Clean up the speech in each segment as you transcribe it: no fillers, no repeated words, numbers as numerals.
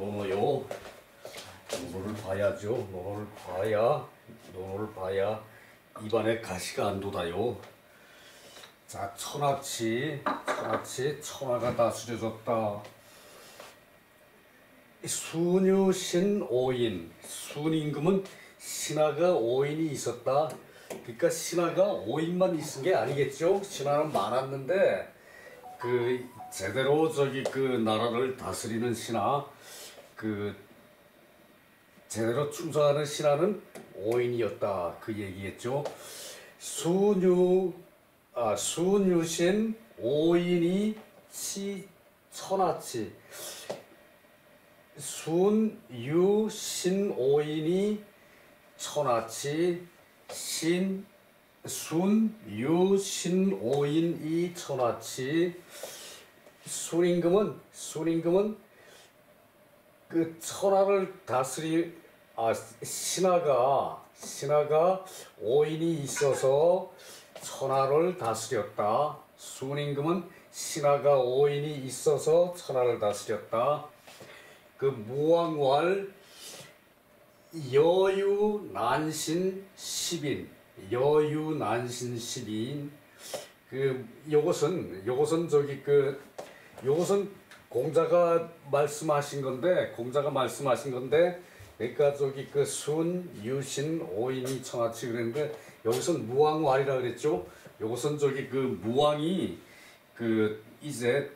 논어요. 논어를 봐야죠. 논어를 봐야 입안에 가시가 안 돋아요. 자, 천하가 다스려졌다. 순유신 오인. 순임금은 신하가 5인이 있었다. 그러니까 신하가 5인만 있은 게 아니겠죠. 신하는 많았는데 제대로 나라를 다스리는 신하, 제대로 충성하는 신하는 5인이었다. 그 얘기겠죠. 순유신 5인이 천하치. 순유신 5인이 천하치. 순유신 5인이 천하치. 순임금은 천하를 신하가 5인이 있어서 천하를 다스렸다. 순임금은 신하가 5인이 있어서 천하를 다스렸다. 무왕왈 여유난신 10인. 요것은 공자가 말씀하신 건데, 그러니까 순유신 5인이 천하치 그랬는데, 여기서는 무왕왈이라 그랬죠. 요것은 무왕이 이제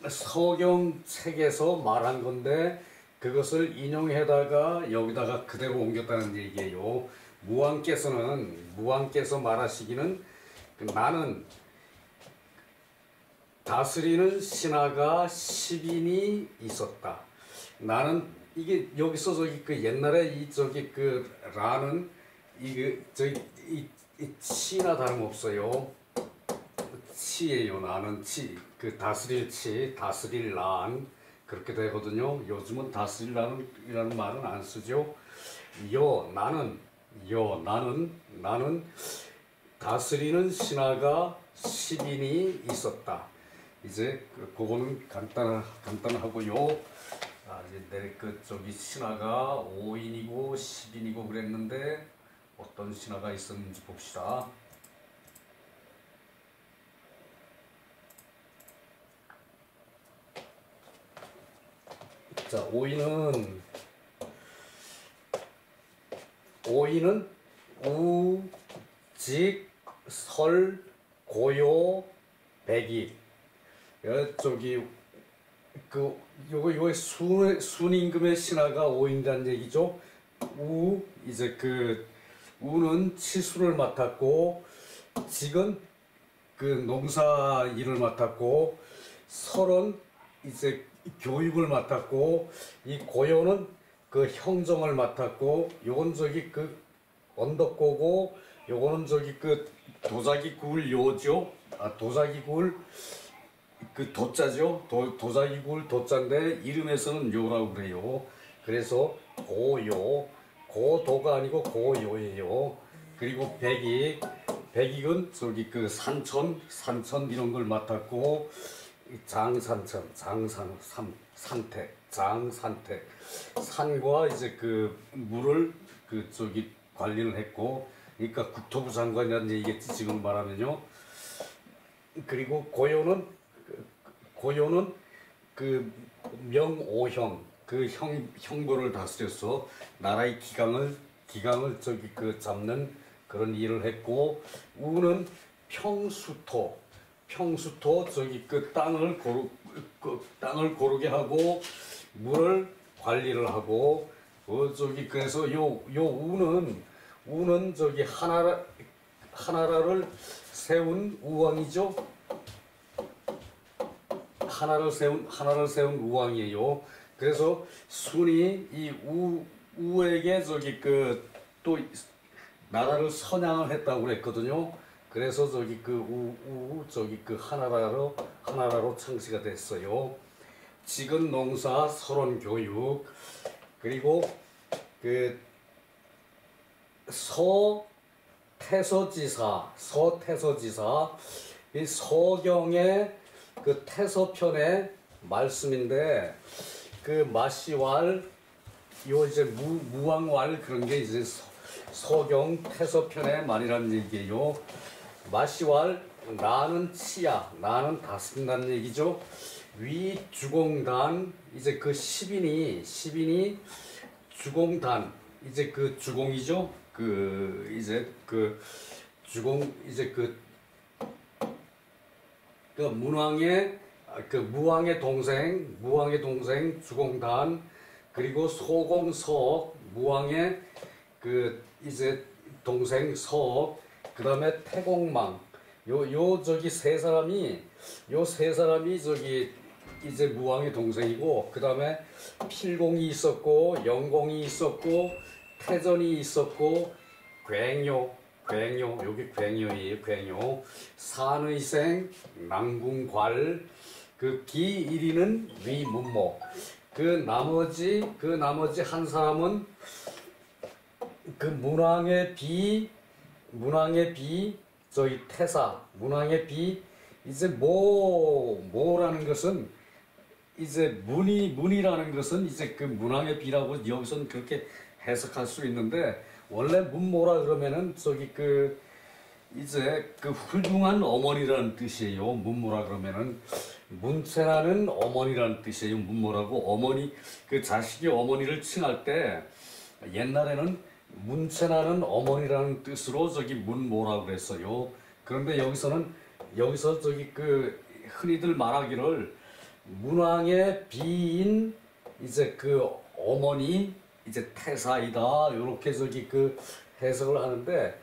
서경 책에서 말한 건데, 그것을 인용해다가 여기다가 그대로 옮겼다는 얘기예요. 무왕께서 말하시기는 나는 다스리는 신하가 10인이 있었다. 나는 이게 여기서 옛날에 라는 치나 다름없어요. 치예요. 나는 다스릴 란 그렇게 되거든요. 요즘은 다스릴라는 말은 안 쓰죠. 나는 다스리는 신하가 10인이 있었다. 이제 그거는 간단하고요. 이제 신하가 5인이고 10인이고 그랬는데 어떤 신하가 있었는지 봅시다. 자, 5인은 우, 직, 설, 고요, 백이. 요거 순임금의 신하가 5인이라는 얘기죠. 우는 치수를 맡았고, 직은 농사 일을 맡았고, 설은 이제 교육을 맡았고, 이 고요는 형정을 맡았고, 요건 언덕고고, 요거는 도자기 구울 요죠. 도자기 구울 도자죠. 도자기 구울 도자인데 이름에서는 요라고 그래요. 그래서 고도가 아니고 고요예요. 그리고 백익은 산천 이런 걸 맡았고, 장산천, 산택, 산과 이제 물을 관리를 했고, 그러니까 국토부 장관이라는 얘기겠지, 지금 말하면요. 그리고 고요는 명오형, 형벌을 다스려서 나라의 기강을 잡는 그런 일을 했고, 우는 평수토 땅을 고르게 하고 물을 관리를 하고, 그래서 요 우는 하나라를 세운 우왕이죠. 하나를 세운 우왕이에요. 그래서 순이 이 우에게 또 나라를 선양을 했다고 그랬거든요. 그래서 하나라로 창시가 됐어요. 직은 농사, 설은 교육. 그리고 서태서지사, 이 서경의 태서편의 말씀인데, 그 마시왈 요 이제 무왕왈 그런 게 이제 서경 태서편의 말이라는 얘기예요. 마시왈 나는 치야 나는 다스린다는 얘기죠. 위 주공단 이제 그 10인이 주공단 이제 그 주공이죠. 그 이제 그 주공 이제 그 문왕의 그 무왕의 동생 주공단 그리고 소공석 무왕의 그 이제 동생 석 그다음에 태공망 요 저기 세 사람이 저기 이제 무왕의 동생이고 그다음에 필공이 있었고 영공이 있었고 태전이 있었고 굉요 여기 굉요예요. 굉요 산의생 낭궁괄 그 기일이는 위문모 그 나머지 한 사람은 그 문왕의 비 저희 태사 문왕의 비 이제 뭐라는 것은 이제 문이라는 것은 이제 그 문왕의 비라고 여기서는 그렇게 해석할 수 있는데 원래 문모라 그러면은 저기 그 이제 그 훌륭한 어머니라는 뜻이에요. 문모라 그러면은 문체라는 어머니라는 뜻이에요. 문모라고 어머니 그 자식이 어머니를 칭할 때 옛날에는 문체라는 어머니라는 뜻으로 저기 문모라고 그랬어요. 그런데 여기서 저기 그 흔히들 말하기를 문왕의 비인 이제 그 어머니 이제 태사이다 이렇게 저기 그 해석을 하는데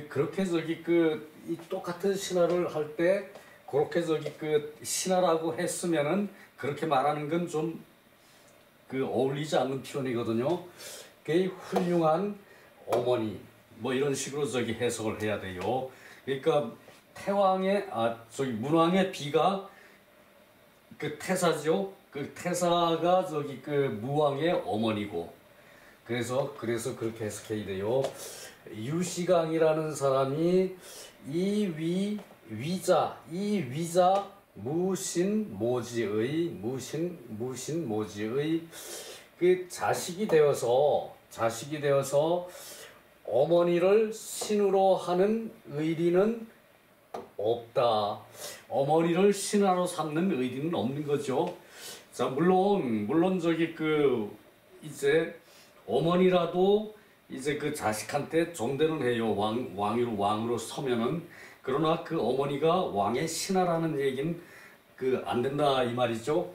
그렇게 저기 그 이 똑같은 신화를 할 때 그렇게 저기 그 신화라고 했으면은 그렇게 말하는 건 좀 그 어울리지 않는 표현이거든요. 그 훌륭한 어머니 뭐 이런 식으로 저기 해석을 해야 돼요. 그러니까 저기 문왕의 비가 그 태사죠. 그 태사가 저기 그 무왕의 어머니고 그래서 그렇게 해석해야 돼요. 유시강이라는 사람이 이 위자 무신모지의 그 자식이 되어서 어머니를 신으로 하는 의리는 없다. 어머니를 신하로 삼는 의리는 없는 거죠. 자, 물론 저기 그 이제 어머니라도 이제 그 자식한테 존대는 해요. 왕으로 서면은. 그러나 그 어머니가 왕의 신하라는 얘기는 그 안 된다 이 말이죠.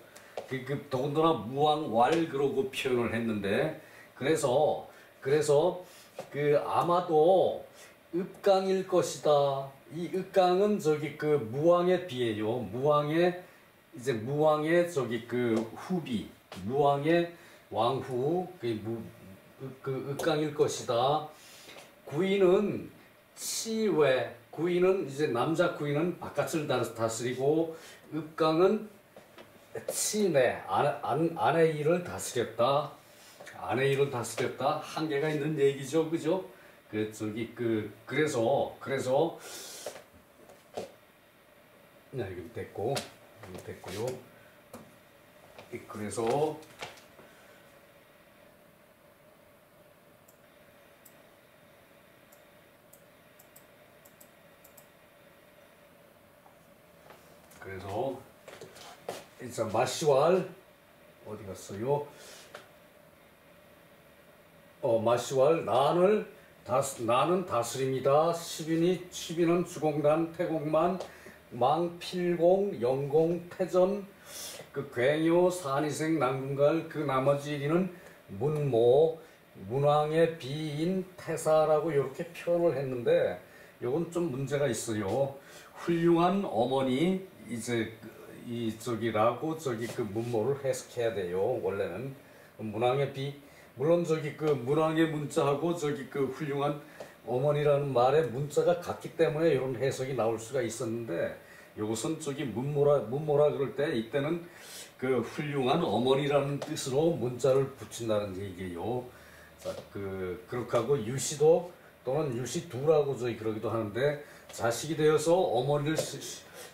더군다나 무왕왈 그러고 표현을 했는데 그래서 그 아마도 읍강일 것이다. 이 읍강은 저기 그 무왕의 비예요. 무왕의 저기 그 후비, 무왕의 왕후 그 읍강일 것이다. 구인은 치외, 구인은 이제 남자 구인은 바깥을 다스리고 읍강은 치내 아내 일을 다스렸다. 아내 일을 다스렸다. 한계가 있는 얘기죠, 그죠? 그래서 여기 됐고요. 그래서 일단 마시왈 어디 갔어요? 마시왈 나는 다스립니다. 10인은 주공단 태공만 망필공 영공 태전 그 굉요 산이생 난궁갈 그 나머지 일인은 문모 문왕의 비인 태사라고 이렇게 표현을 했는데 이건 좀 문제가 있어요. 훌륭한 어머니 이제 저기라고 저기 그 문모를 해석해야 돼요. 원래는 문왕의 비 물론 저기 그 문왕의 문자하고 저기 그 훌륭한 어머니라는 말의 문자가 같기 때문에 이런 해석이 나올 수가 있었는데 이것은 저기 문모라 그럴 때 이때는 그 훌륭한 어머니라는 뜻으로 문자를 붙인다는 얘기예요. 자, 그렇게 하고 유시도 또는 유시두라고 저희 그러기도 하는데 자식이 되어서 어머니를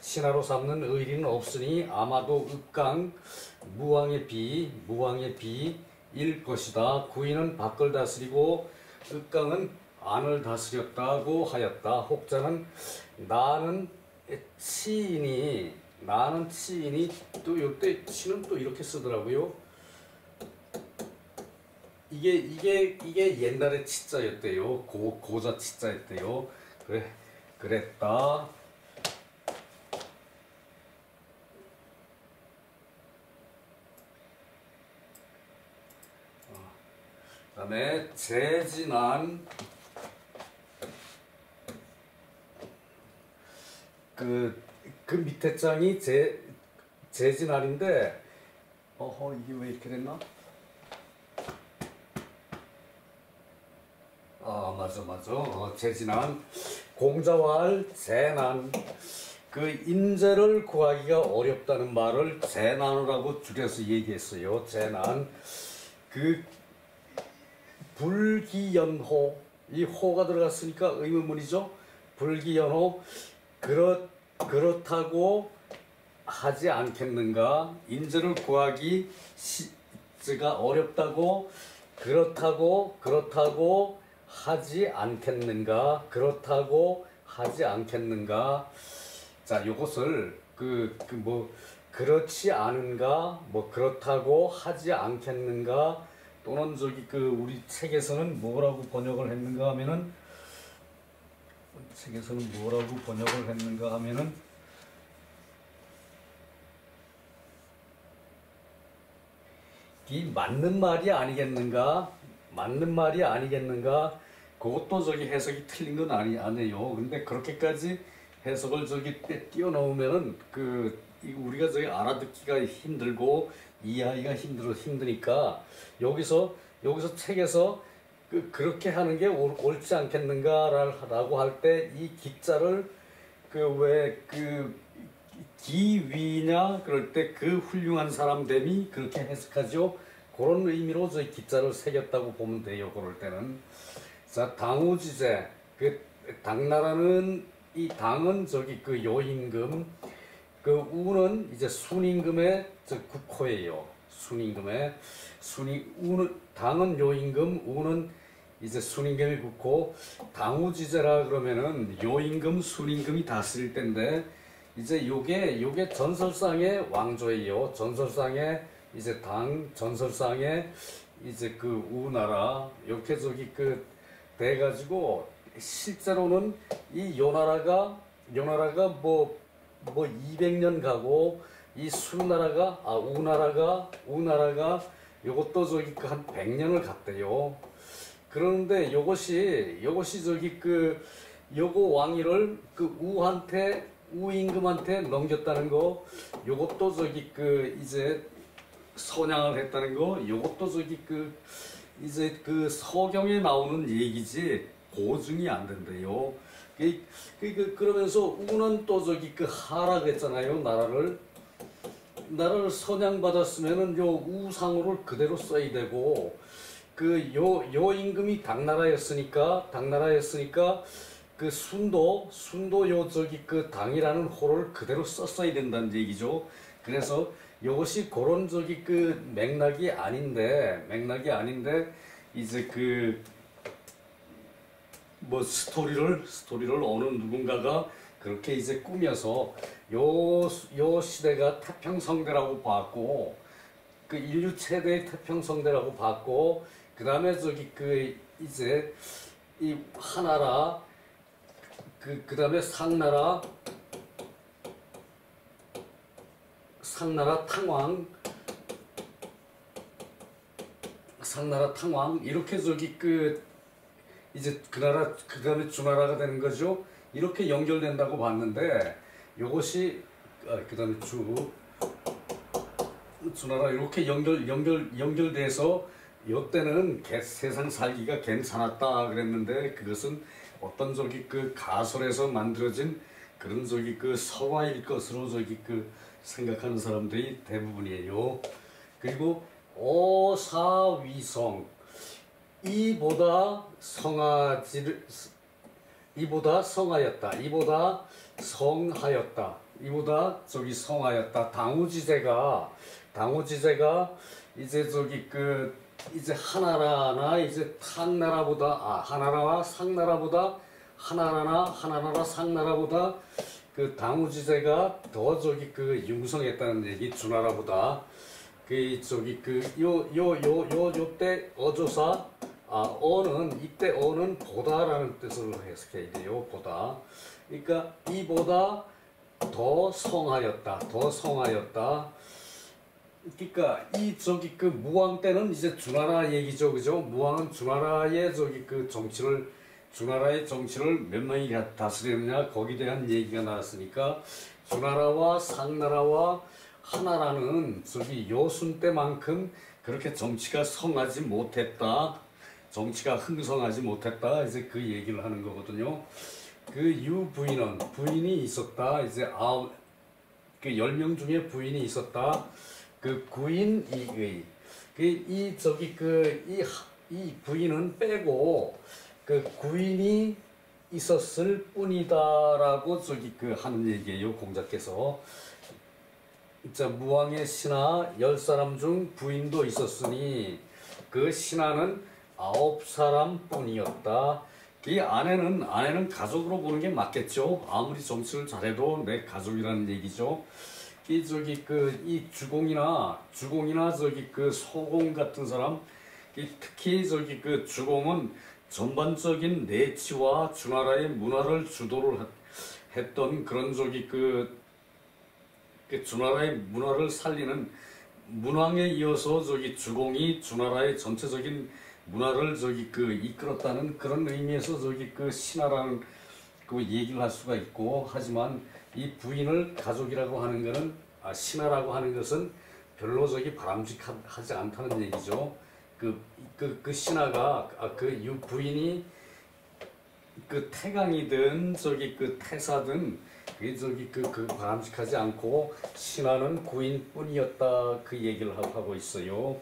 신하로 삼는 의리는 없으니 아마도 읍강 무왕의 비일 것이다. 구인은 밖을 다스리고 윽강은 안을 다스렸다고 하였다. 혹자는 나는 치인이 또 이때 치는 또 이렇게 쓰더라고요. 이게 옛날에 치자였대요. 고자 치자였대요. 그랬다. 그다음에 재진한 그 밑에 장이 재진한인데 이게 왜 이렇게 됐나? 맞아. 재진한 공자왈 재난 그 인재를 구하기가 어렵다는 말을 재난이라고 줄여서 얘기했어요. 재난 그 불기연호 이 호가 들어갔으니까 의문문이죠. 불기연호 그렇다고 하지 않겠는가? 인재를 구하기가 어렵다고 그렇다고 하지 않겠는가? 자, 요것을 그렇지 않은가? 그렇다고 하지 않겠는가? 또는 우리 책에서는 뭐라고 번역을 했는가 하면은 이 맞는 말이 아니겠는가? 그것도 해석이 틀린 건 아니에요. 근데 그렇게까지 해석을 뛰어넘으면은 우리가 알아듣기가 힘들고 이해하기가 힘드니까 여기서 책에서 그렇게 하는 게 옳지 않겠는가라고 할 때 이 기자를 기위냐 그럴 때 그 훌륭한 사람됨이 그렇게 해석하죠. 그런 의미로 기자를 새겼다고 보면 돼요. 그럴 때는. 자, 당우지제 당나라는 이 당은 요임금 우는 이제 순임금의 국호예요. 당은 요임금 우는 이제 순임금의 국호. 당우지제라 그러면은 요임금 순임금이 다스릴 때인데 이제 요게 전설상의 왕조예요. 전설상의 이제 전설상의 이제 우나라 이렇게 돼가지고 실제로는 이 요나라가 200년 가고 이 우나라가 요것도 한 100년을 갔대요. 그런데 요것이 요거 왕위를 우임금한테 넘겼다는 거, 요것도 이제 선양을 했다는 거, 요것도 이제 서경에 나오는 얘기지 고증이 안 된대요. 그러면서 우는 또 하라 그랬잖아요. 나라를 선양받았으면은 요 우상호를 그대로 써야 되고 요 임금이 당나라였으니까 순도 당이라는 호를 그대로 썼어야 된다는 얘기죠. 그래서 이것이 그런 맥락이 아닌데 이제 스토리를 어느 누군가가 그렇게 이제 꾸며서 요 시대가 태평성대라고 봤고 인류 최대의 태평성대라고 봤고 그 다음에 이제 이 하나라 그 다음에 상나라 탕왕 이렇게 이제 그 나라 그 다음에 주나라가 되는 거죠. 이렇게 연결된다고 봤는데 요것이 그 다음에 주나라 이렇게 연결돼서 요때는 세상 살기가 괜찮았다 그랬는데 그것은 어떤 가설에서 만들어진 그런 서화일 것으로 생각하는 사람들이 대부분이에요. 그리고 오사위성 이보다 성하였다. 당우지제가 당우지제가 이제 이제 하나라나 이제 탕나라보다 하나라와 상나라보다 하나나라 상나라보다 그 당우지제가 더 융성했다는 얘기 주나라보다 요때 어조사 어는 이때 어는 보다라는 뜻으로 해석해야 돼요. 보다. 그러니까 이보다 더 성하였다. 그러니까 무왕 때는 이제 주나라 얘기죠, 그죠? 무왕은 주나라의 주나라의 정치를 몇 명이 다스리느냐 거기에 대한 얘기가 나왔으니까 주나라와 상나라와 하나라는 요순 때만큼 그렇게 정치가 성하지 못했다. 정치가 흥성하지 못했다. 이제 그 얘기를 하는 거거든요. 그 유부인은 부인이 있었다. 이제 10명 중에 부인이 있었다. 그 구인 이의 이 부인은 빼고 그 구인이 있었을 뿐이다라고 하는 얘기예요. 공자께서. 자, 무왕의 신하 10사람 중 부인도 있었으니 그 신하는 9사람 뿐이었다. 이 아내는 가족으로 보는 게 맞겠죠. 아무리 정치를 잘해도 내 가족이라는 얘기죠. 이 주공이나 소공 같은 사람, 특히 주공은 전반적인 내치와 주나라의 문화를 주도를 했던 그런 주나라의 문화를 살리는 문왕에 이어서 주공이 주나라의 전체적인 문화를 이끌었다는 그런 의미에서 신하라는 얘기를 할 수가 있고, 하지만 이 부인을 가족이라고 하는 것은 신하라고 하는 것은 별로 바람직하지 않다는 얘기죠. 그 신하가 부인이 태강이든 태사든 바람직하지 않고 신하는 구인뿐이었다 그 얘기를 하고 있어요.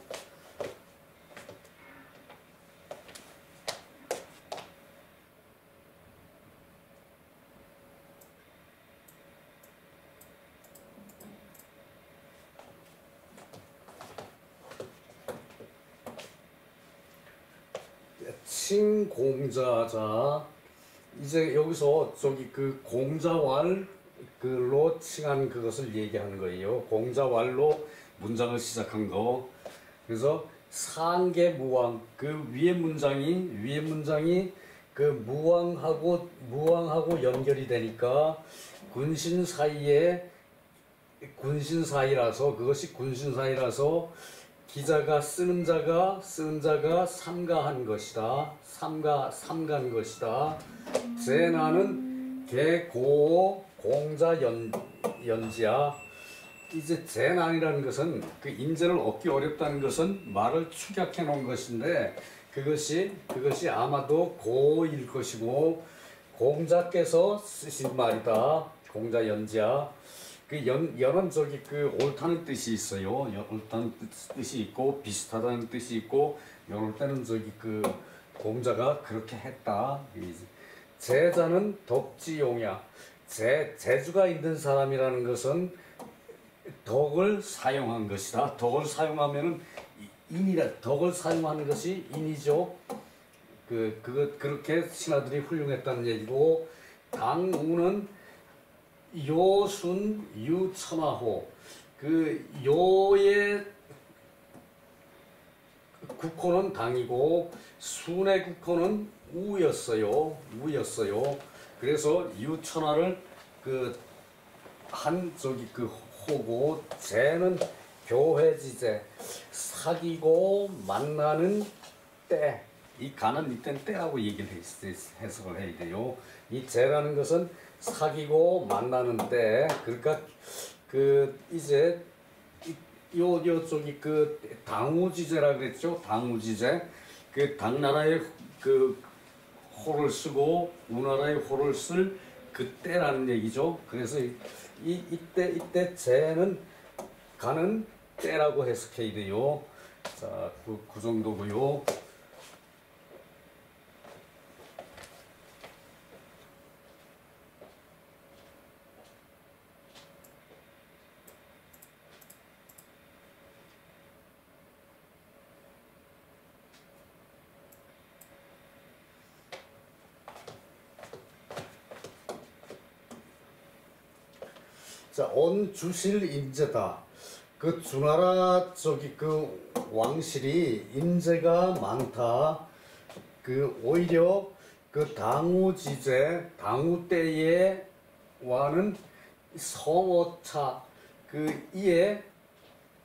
칭공자자, 이제 여기서 공자왈로 칭한 그것을 얘기하는 거예요. 공자왈로 문장을 시작한 거. 그래서 상계무왕, 위에 문장이 무왕하고 연결이 되니까 군신 사이라서 그것이 군신 사이라서 기자가 쓰는 자가 삼가한 것이다. 삼간 것이다. 제나는 개고 공자 연지야. 이제 제난이라는 것은 인재를 얻기 어렵다는 것은 말을 축약해 놓은 것인데 그것이 아마도 고일 것이고 공자께서 쓰신 말이다. 공자 연지야. 연은 옳다는 뜻이 있어요. 옳다는 뜻이 있고 비슷하다는 뜻이 있고, 이럴 때는 공자가 그렇게 했다. 제자는 덕지용야. 재주가 있는 사람이라는 것은 덕을 사용한 것이다. 덕을 사용하면은 덕을 사용하는 것이 인이죠. 그렇게 신하들이 훌륭했다는 얘기고, 당우는 요순 유천하호, 요의 국호는 당이고 순의 국호는 우였어요. 그래서 유천하를 호고, 제는 교회지제, 사귀고 만나는 때, 이 가는 이때는 때라고 해석을 해야 돼요. 이 제라는 것은 사귀고 만나는 때, 그러니까 이제 당우지제라 그랬죠. 당우지제, 당나라의 호를 쓰고 우나라의 호를 쓸 그때라는 얘기죠. 그래서 이때 제는 가는 때라고 해석해야 돼요. 자, 그 정도고요. 자, 온 주실 인재다. 그 주나라 저기 그 왕실이 인재가 많다. 그 오히려 그 당우지제 당우 때에 와는 성오차 그 이에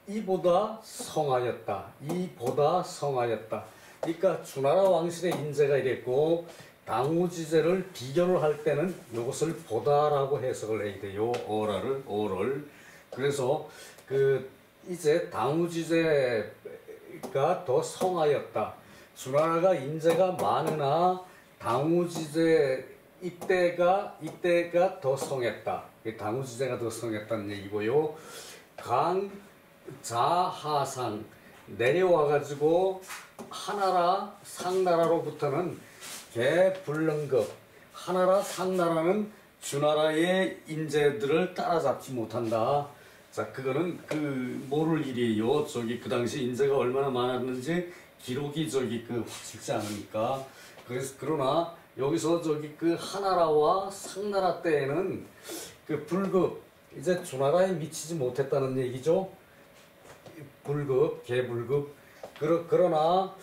이보다 성하였다. 이보다 성하였다. 그러니까 주나라 왕실의 인재가 이랬고 당우지제를 비교를 할 때는 이것을 보다라고 해석을 해야 돼요. 어를. 그래서 그 이제 당우지제가 더 성하였다. 주나라가 인재가 많으나 당우지제 이때가 더 성했다. 당우지제가 더 성했다는 얘기고요. 강자하상 내려와가지고 하나라 상나라로부터는 개불능급 하나라 상나라는 주나라의 인재들을 따라잡지 못한다. 자, 그거는 그 모를 일이에요. 저기 그 당시 인재가 얼마나 많았는지 기록이 저기 그 확실치 않으니까. 그래서 그러나 여기서 저기 그 하나라와 상나라 때에는 그 불급 이제 주나라에 미치지 못했다는 얘기죠. 불급 개불급. 그러나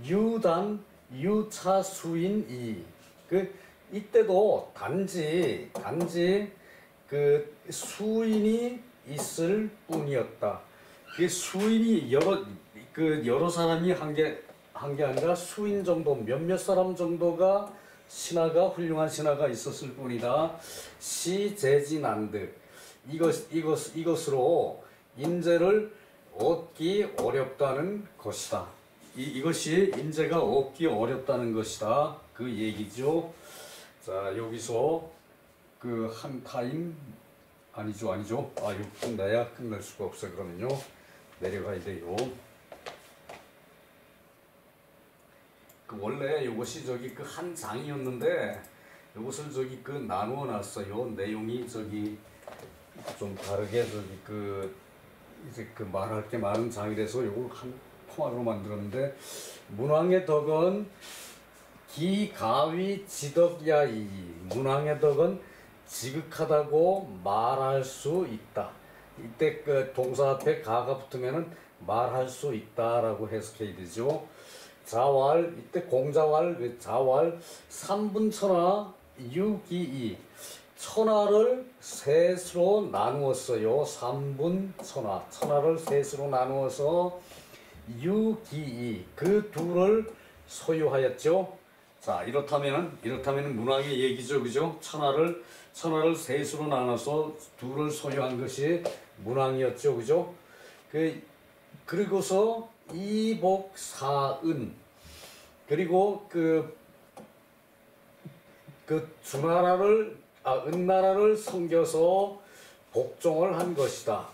유단 유차수인 그 이때도 단지 그 수인이 있을 뿐이었다. 그 수인이 여러 사람이 한 게 아니라 수인 정도 몇몇 사람 정도가 훌륭한 신하가 있었을 뿐이다. 시제진안득 이것으로 인재를 얻기 어렵다는 것이다. 이것이 인재가 얻기 어렵다는 것이다. 그 얘기죠. 자, 여기서 그 한 타임 아니죠. 아, 이거 끝내야 끝낼 수가 없어요. 그러면요 내려가야 돼요. 그 원래 이것이 저기 그 한 장이었는데 이것을 저기 그 나누어 놨어요. 내용이 저기 좀 다르게 저기 그 이제 그 말할 게 많은 장이라서 이걸 한 통화로 만들었는데 문왕의 덕은 기가위 지덕야이 문왕의 덕은 지극하다고 말할 수 있다. 이때 그 동사 앞에 가가 붙으면은 말할 수 있다라고 해석해야 되죠. 자왈 이때 공자왈 자왈 3분 천하 유기이 천하를 셋으로 나누었어요. 3분 천하를 셋으로 나누어서 유기이 그 둘을 소유하였죠. 자, 이렇다면은 문왕의 얘기죠. 그죠? 천하를 셋으로 나눠서 둘을 소유한 것이 문왕이었죠. 그죠? 그리고서 이복사은 그리고 그 은나라를 섬겨서 복종을 한 것이다.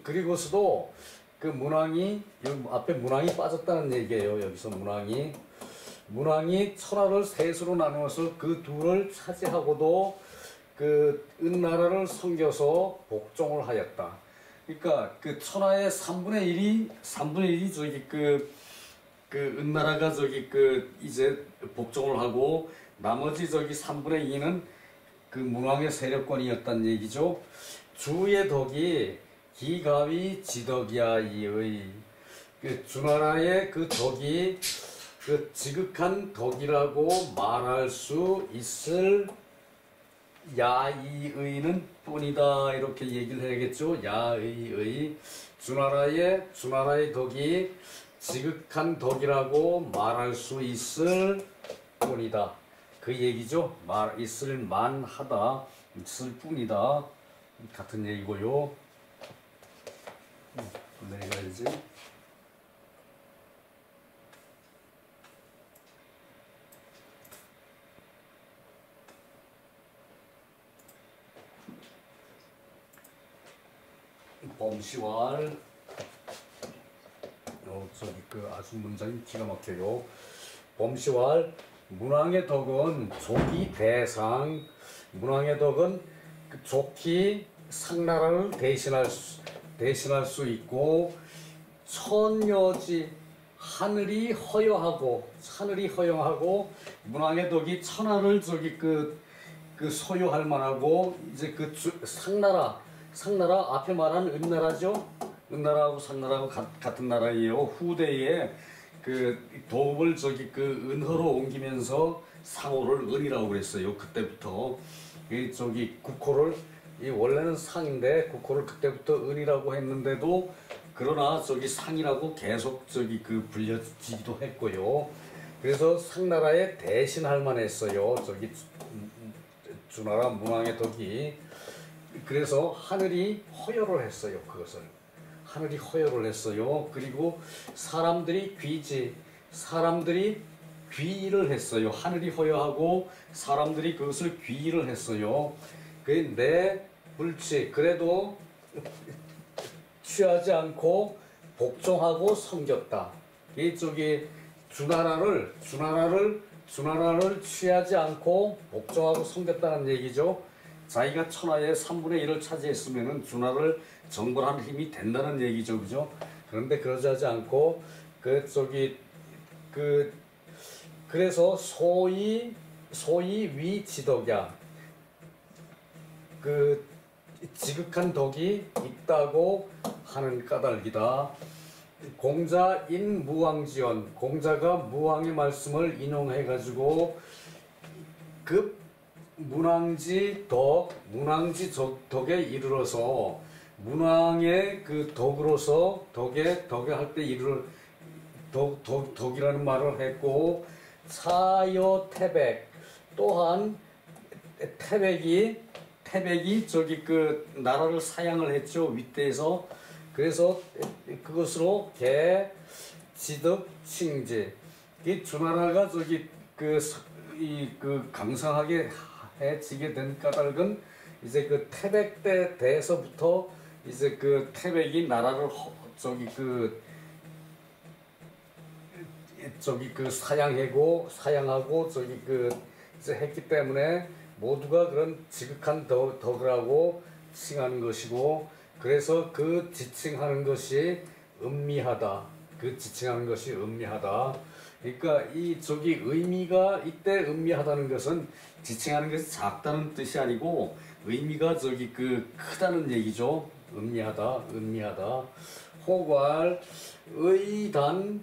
그리고서도 그 문왕이 여기 앞에 문왕이 빠졌다는 얘기예요. 여기서 문왕이 천하를 셋으로 나누어서 그 둘을 차지하고도 그 은나라를 섬겨서 복종을 하였다. 그러니까 그 천하의 3분의 1이 저기 그 은나라가 저기 그 이제 복종을 하고 나머지 저기 3분의 2는 그 문왕의 세력권이었단 얘기죠. 주의 덕이 기가위 지덕이야 이의 그 주나라의 그 덕이 그 지극한 덕이라고 말할 수 있을 야이의는 뿐이다 이렇게 얘기를 해야겠죠. 야의의 주나라의 덕이 지극한 덕이라고 말할 수 있을 뿐이다. 그 얘기죠. 있을 만하다. 있을 뿐이다. 같은 얘기고요. 내려가야지. 범시왈 저기 그 아주 문장이 기가 막혀요. 범시왈 문왕의 덕은 족이 대상 문왕의 덕은 그 족이 상나라를 대신할 수 있고 천여지 하늘이 허여하고 문왕의 덕이 천하를 저기 그 소유할 만하고 이제 그 상나라 상나라 앞에 말한 은나라죠. 은나라하고 상나라하고 같은 나라예요. 후대에 그 도읍을 저기 그 은허로 옮기면서 상호를 은이라고 그랬어요. 그때부터 이 저기 국호를 이 원래는 상인데 국호를 그때부터 은이라고 했는데도 그러나 저기 상이라고 계속 저기 그 불려지기도 했고요. 그래서 상나라에 대신할 만했어요. 저기 주나라 문왕의 덕이. 그래서 하늘이 허여를 했어요. 그것을 하늘이 허여를 했어요. 그리고 사람들이 사람들이 귀의를 했어요. 하늘이 허여하고 사람들이 그것을 귀의를 했어요. 내 불치 그래도 취하지 않고 복종하고 섬겼다. 이 저기 주나라를 취하지 않고 복종하고 섬겼다는 얘기죠. 자기가 천하의 3분의 1을 차지했으면은 주나라를 정벌하는 힘이 된다는 얘기죠, 그죠? 그런데 그러지 하지 않고 그래서 소위 위지덕이야. 그 지극한 덕이 있다고 하는 까닭이다. 공자인 무왕지연, 공자가 무왕의 말씀을 인용해가지고 그 문왕지 덕에 이르러서 문왕의 그 덕으로서 덕에 할 때 이를 덕이라는 말을 했고 사여 태백 또한 태백이 저기 그 나라를 사양을 했죠. 윗대에서. 그래서 그것으로 개 지덕 칭지 이 주나라가 저기 그 강성하게 해지게 된 까닭은 이제 그 태백 때 대에서부터 이제 그 태백이 나라를 사양하고 저기 그 이제 했기 때문에 모두가 그런 지극한 덕이라고 칭하는 것이고, 그래서 그 지칭하는 것이 음미하다. 그 지칭하는 것이 음미하다. 그러니까 이 저기 의미가 이때 음미하다는 것은 지칭하는 것이 작다는 뜻이 아니고 의미가 저기 그 크다는 얘기죠. 음미하다. 호괄 의단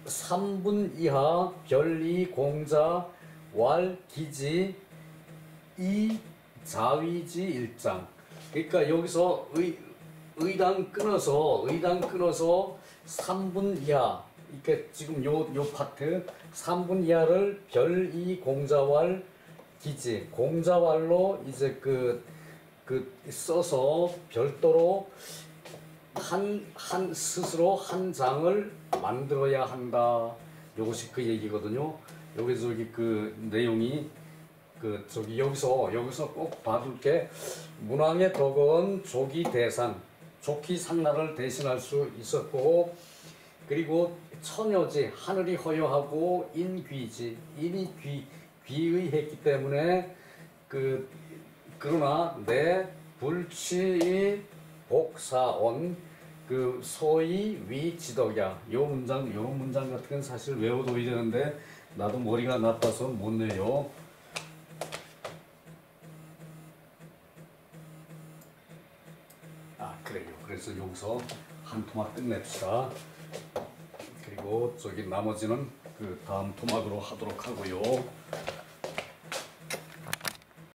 3분 이하 별이 공자 왈 기지 이 자위지 일장. 그러니까 여기서 의당 끊어서 3분 이하 이렇게 지금 요 파트 3분 이하를 별이 공자왈 기지 공자왈로 이제 그 써서 별도로 스스로 한 장을 만들어야 한다. 요것이 그 얘기거든요. 여기 저기 그 내용이 그 저기 여기서 꼭 봐둘 게 문왕의 덕은 조기 대상, 조기 상나를 대신할 수 있었고, 그리고 처녀지 하늘이 허여하고 인귀지 인이 귀의했기 때문에 그러나 내 불치의 복사온 그 소위 위지덕이야. 요 문장 같은 건 사실 외워둬야 되는데 나도 머리가 나빠서 못 내요. 그래요. 그래서 여기서 한 토막 끝냅시다. 그리고 저기 나머지는 그 다음 토막으로 하도록 하고요.